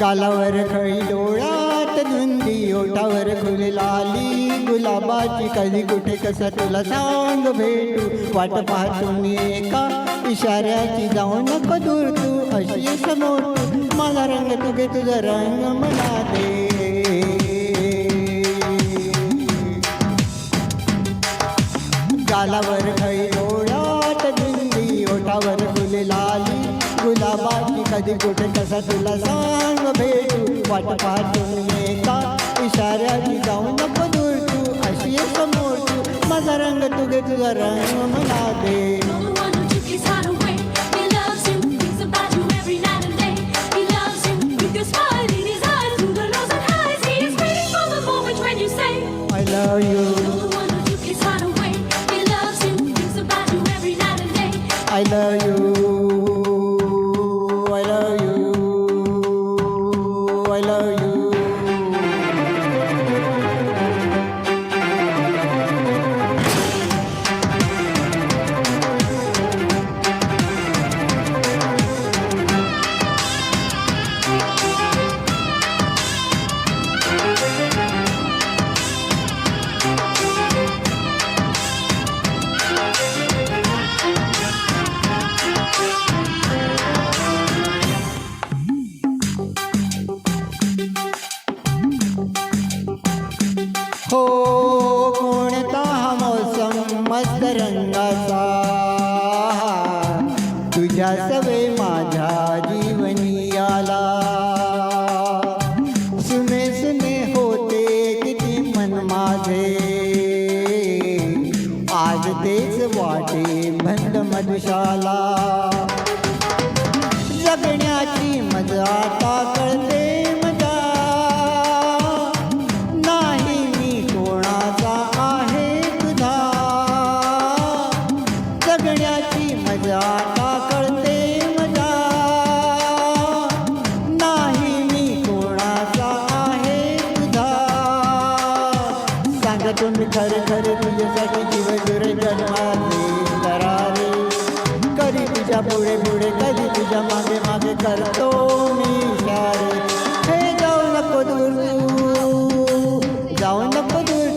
गालावर खळी डोळ्यात धुंदी ओठावर लाली गुलाबाची कधी कुठे कसं तुला सांग भेटू वाट पाहतो मी एका इशाऱ्याची जाऊ नको दूर तू अशी समोर मला रंग तू घे तुझा रंग मला दे गालावर खळी डोळ्यात धुंदी ओठावर लाली गुलाबाची कधी कुठे कसं तुला सांग भेटू वाट पाहतो एका इशाऱ्याची जाऊ नको दूर तू अशी समोर तू माझा रंग तू घे तुझा रंग मला दे I love you I love you हो कोणता हा मौसम मस्त रंगाचा तुझ्या सवे माझ्या जीवनी आला सुने सुने होते किती मन माझे आज तेच वाटे बंद मधुशाला जगण्याची मजा आता कळते तुम्ही खरे खरे तुझ्यासाठी जीव जुरे जन्माले करारे कधी तुझ्या पुढे पुढे कधी तुझ्या मागे मागे करतो मी इशारे हे जाऊ नको दूर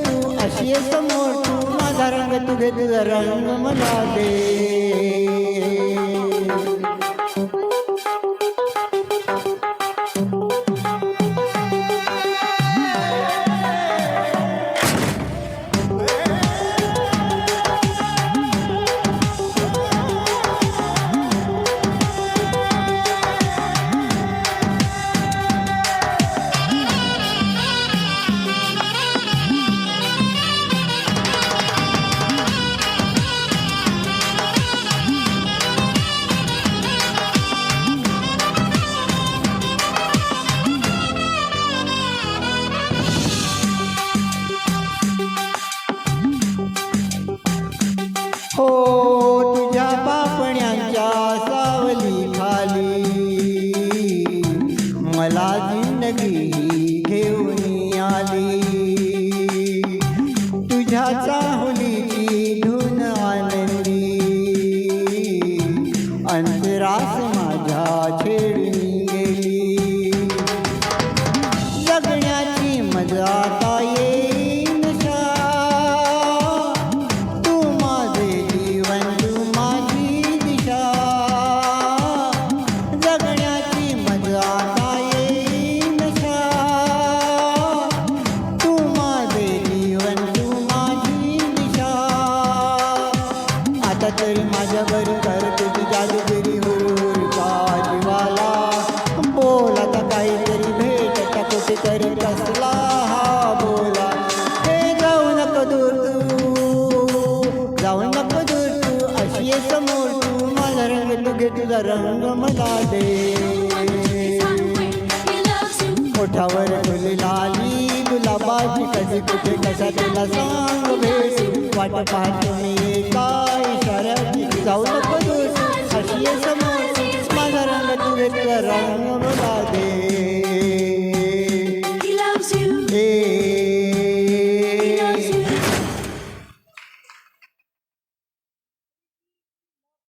तू अशी समोर तू माझा रंग तू घे तुझा रंग मला दे तुझा रंग मला दे ओठावर फुले लाली गुलाबाची कधी कुठे कसा तुला सांग भेटू वाट पाहतो मी काय इशाऱ्याची जाऊ नको दूर अशी समोर माझा रंग तुझे तुझा रंग मला दे